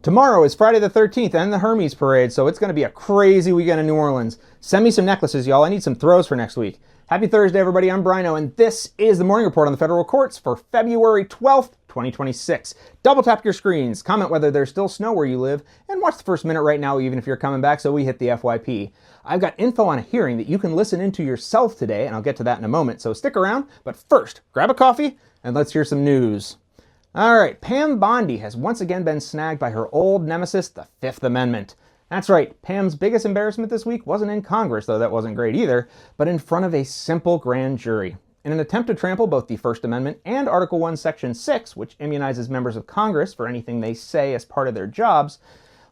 Tomorrow is Friday the 13th and the Hermes Parade, so it's going to be a crazy weekend in New Orleans. Send me some necklaces, y'all. I need some throws for next week. Happy Thursday, everybody. I'm Brino, and this is the Morning Report on the federal courts for February 12th, 2026. Double tap your screens, comment whether there's still snow where you live, and watch the first minute right now, even if you're coming back, so we hit the FYP. I've got info on a hearing that you can listen into yourself today, and I'll get to that in a moment, so stick around. But first, grab a coffee, and let's hear some news. All right, Pam Bondi has once again been snagged by her old nemesis, the Fifth Amendment. That's right, Pam's biggest embarrassment this week wasn't in Congress, though that wasn't great either, but in front of a simple grand jury. In an attempt to trample both the First Amendment and Article 1, Section 6, which immunizes members of Congress for anything they say as part of their jobs,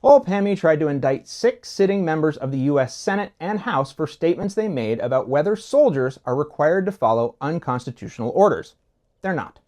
old Pammy tried to indict 6 sitting members of the U.S. Senate and House for statements they made about whether soldiers are required to follow unconstitutional orders. They're not.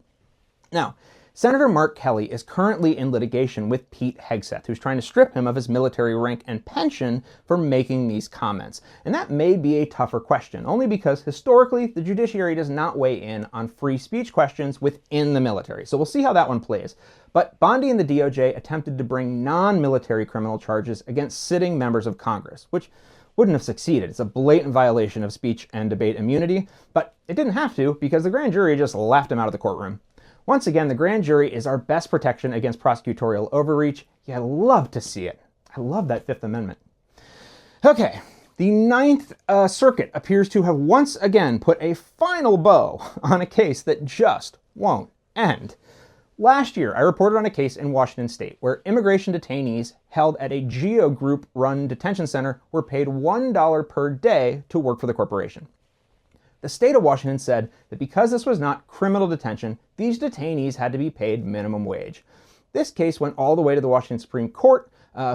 Now, Senator Mark Kelly is currently in litigation with Pete Hegseth, who's trying to strip him of his military rank and pension for making these comments. And that may be a tougher question, only because historically the judiciary does not weigh in on free speech questions within the military. So we'll see how that one plays. But Bondi and the DOJ attempted to bring non-military criminal charges against sitting members of Congress, which wouldn't have succeeded. It's a blatant violation of speech and debate immunity, but it didn't have to because the grand jury just laughed him out of the courtroom. Once again, the grand jury is our best protection against prosecutorial overreach. Yeah, I love to see it. I love that Fifth Amendment. Okay, the Ninth Circuit appears to have once again put a final bow on a case that just won't end. Last year, I reported on a case in Washington State where immigration detainees held at a GEO Group run detention center were paid $1 per day to work for the corporation. The state of Washington said that because this was not criminal detention, these detainees had to be paid minimum wage. This case went all the way to the Washington Supreme Court,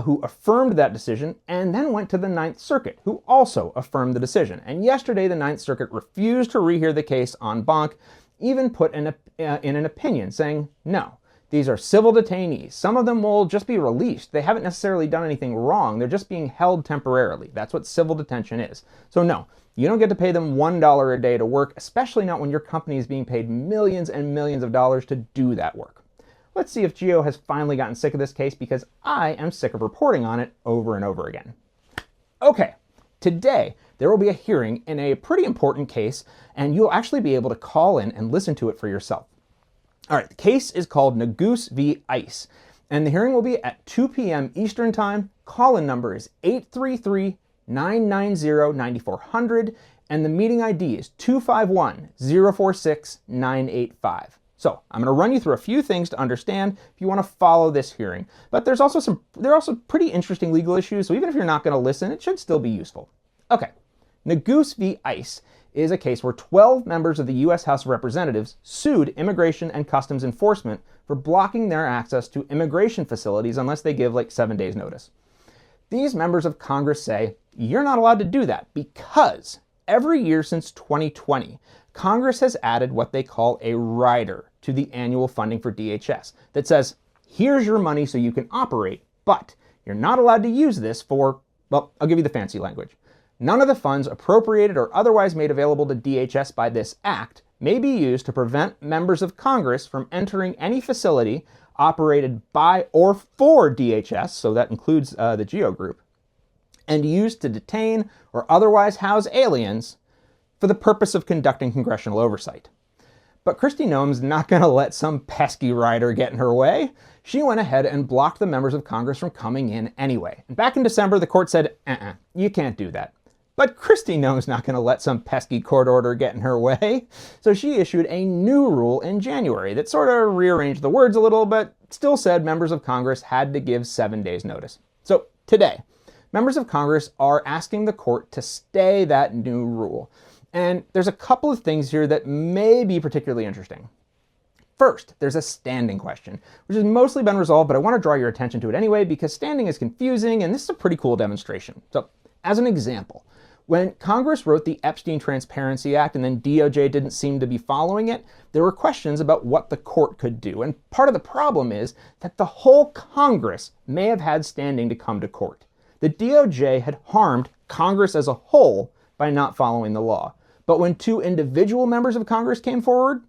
who affirmed that decision, and then went to the Ninth Circuit, who also affirmed the decision. And yesterday, the Ninth Circuit refused to rehear the case en banc, even put in an opinion saying, no, these are civil detainees. Some of them will just be released. They haven't necessarily done anything wrong. They're just being held temporarily. That's what civil detention is. So no, you don't get to pay them $1 a day to work, especially not when your company is being paid millions and millions of dollars to do that work. Let's see if GEO has finally gotten sick of this case, because I am sick of reporting on it over and over again. Okay, today there will be a hearing in a pretty important case, and you'll actually be able to call in and listen to it for yourself. All right, the case is called Neguse v. ICE, and the hearing will be at 2 p.m. Eastern Time. Call-in number is 833-990-9400, and the meeting ID is 251-046-985. So I'm going to run you through a few things to understand if you want to follow this hearing. But there are also pretty interesting legal issues, so even if you're not going to listen, it should still be useful. Okay, Neguse v. ICE is a case where 12 members of the U.S. House of Representatives sued Immigration and Customs Enforcement for blocking their access to immigration facilities unless they give like 7 days notice. These members of Congress say, you're not allowed to do that because every year since 2020, Congress has added what they call a rider to the annual funding for DHS that says, here's your money so you can operate, but you're not allowed to use this for, well, I'll give you the fancy language. None of the funds appropriated or otherwise made available to DHS by this act may be used to prevent members of Congress from entering any facility operated by or for DHS, so that includes the GEO Group, and used to detain or otherwise house aliens for the purpose of conducting congressional oversight. But Kristi Noem's not going to let some pesky rider get in her way. She went ahead and blocked the members of Congress from coming in anyway. And back in December, the court said, you can't do that. But Kristi Noem's not going to let some pesky court order get in her way. So she issued a new rule in January that sort of rearranged the words a little, but still said members of Congress had to give 7 days notice. So today, members of Congress are asking the court to stay that new rule. And there's a couple of things here that may be particularly interesting. First, there's a standing question, which has mostly been resolved, but I want to draw your attention to it anyway because standing is confusing and this is a pretty cool demonstration. So, as an example, when Congress wrote the Epstein Transparency Act and then DOJ didn't seem to be following it, there were questions about what the court could do. And part of the problem is that the whole Congress may have had standing to come to court. The DOJ had harmed Congress as a whole by not following the law. But when 2 individual members of Congress came forward,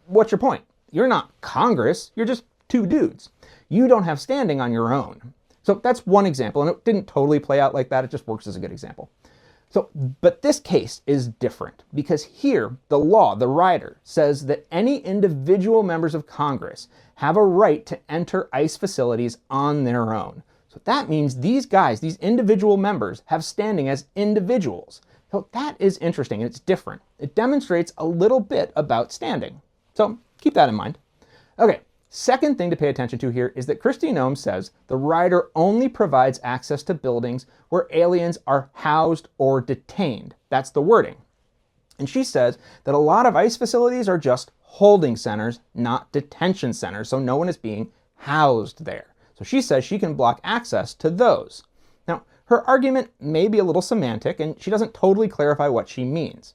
what's your point? You're not Congress, you're just two dudes. You don't have standing on your own. So that's one example, and it didn't totally play out like that. It just works as a good example. So, but this case is different because here the law, the rider, says that any individual members of Congress have a right to enter ICE facilities on their own. So that means these guys, these individual members, have standing as individuals. So that is interesting, and it's different. It demonstrates a little bit about standing. So keep that in mind. Okay, second thing to pay attention to here is that Kristi Noem says the rider only provides access to buildings where aliens are housed or detained. That's the wording. And she says that a lot of ICE facilities are just holding centers, not detention centers, so no one is being housed there. So she says she can block access to those. Now, her argument may be a little semantic, and she doesn't totally clarify what she means.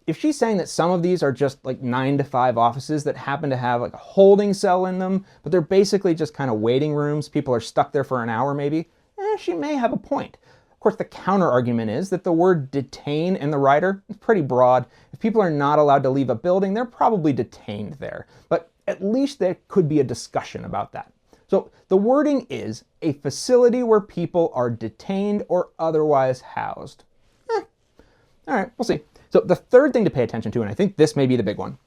If she's saying that some of these are just like 9-to-5 offices that happen to have like a holding cell in them, but they're basically just kind of waiting rooms, people are stuck there for an hour maybe, she may have a point. Of course, the counter argument is that the word detain in the rider is pretty broad. If people are not allowed to leave a building, they're probably detained there. But at least there could be a discussion about that. So the wording is a facility where people are detained or otherwise housed. All right, we'll see. So the third thing to pay attention to, and I think this may be the big one,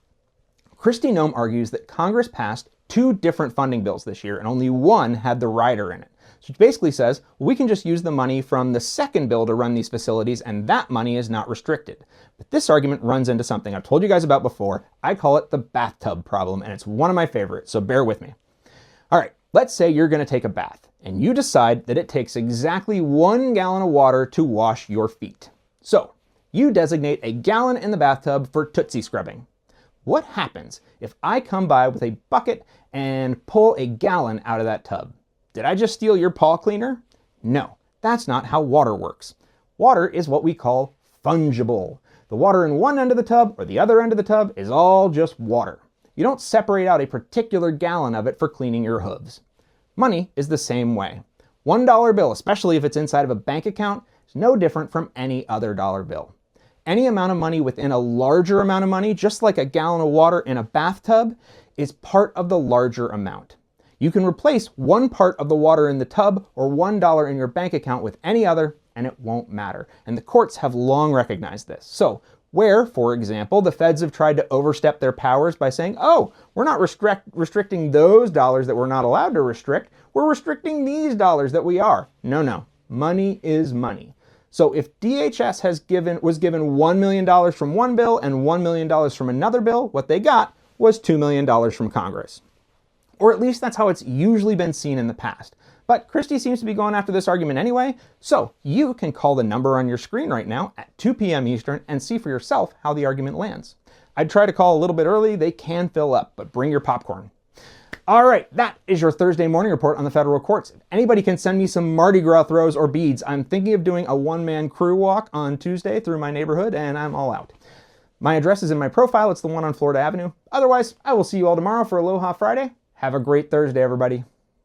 Kristi Noem argues that Congress passed 2 different funding bills this year and only one had the rider in it. So it basically says, well, we can just use the money from the second bill to run these facilities and that money is not restricted. But this argument runs into something I've told you guys about before. I call it the bathtub problem, and it's one of my favorites, so bear with me. All right, let's say you're going to take a bath and you decide that it takes exactly 1 gallon of water to wash your feet. So you designate a gallon in the bathtub for Tootsie scrubbing. What happens if I come by with a bucket and pull a gallon out of that tub? Did I just steal your paw cleaner? No, that's not how water works. Water is what we call fungible. The water in one end of the tub or the other end of the tub is all just water. You don't separate out a particular gallon of it for cleaning your hooves. Money is the same way. $1 bill, especially if it's inside of a bank account, is no different from any other dollar bill. Any amount of money within a larger amount of money, just like a gallon of water in a bathtub, is part of the larger amount. You can replace one part of the water in the tub or $1 in your bank account with any other, and it won't matter. And the courts have long recognized this. So, where, for example, the feds have tried to overstep their powers by saying, oh, we're not restricting those dollars that we're not allowed to restrict, we're restricting these dollars that we are. No, money is money. So if DHS was given $1 million from one bill and $1 million from another bill, what they got was $2 million from Congress. Or at least that's how it's usually been seen in the past. But Kristi seems to be going after this argument anyway, so you can call the number on your screen right now at 2 p.m. Eastern and see for yourself how the argument lands. I'd try to call a little bit early, they can fill up, but bring your popcorn. All right, that is your Thursday morning report on the federal courts. If anybody can send me some Mardi Gras throws or beads, I'm thinking of doing a one-man crew walk on Tuesday through my neighborhood, and I'm all out. My address is in my profile, it's the one on Florida Avenue. Otherwise, I will see you all tomorrow for Aloha Friday. Have a great Thursday, everybody.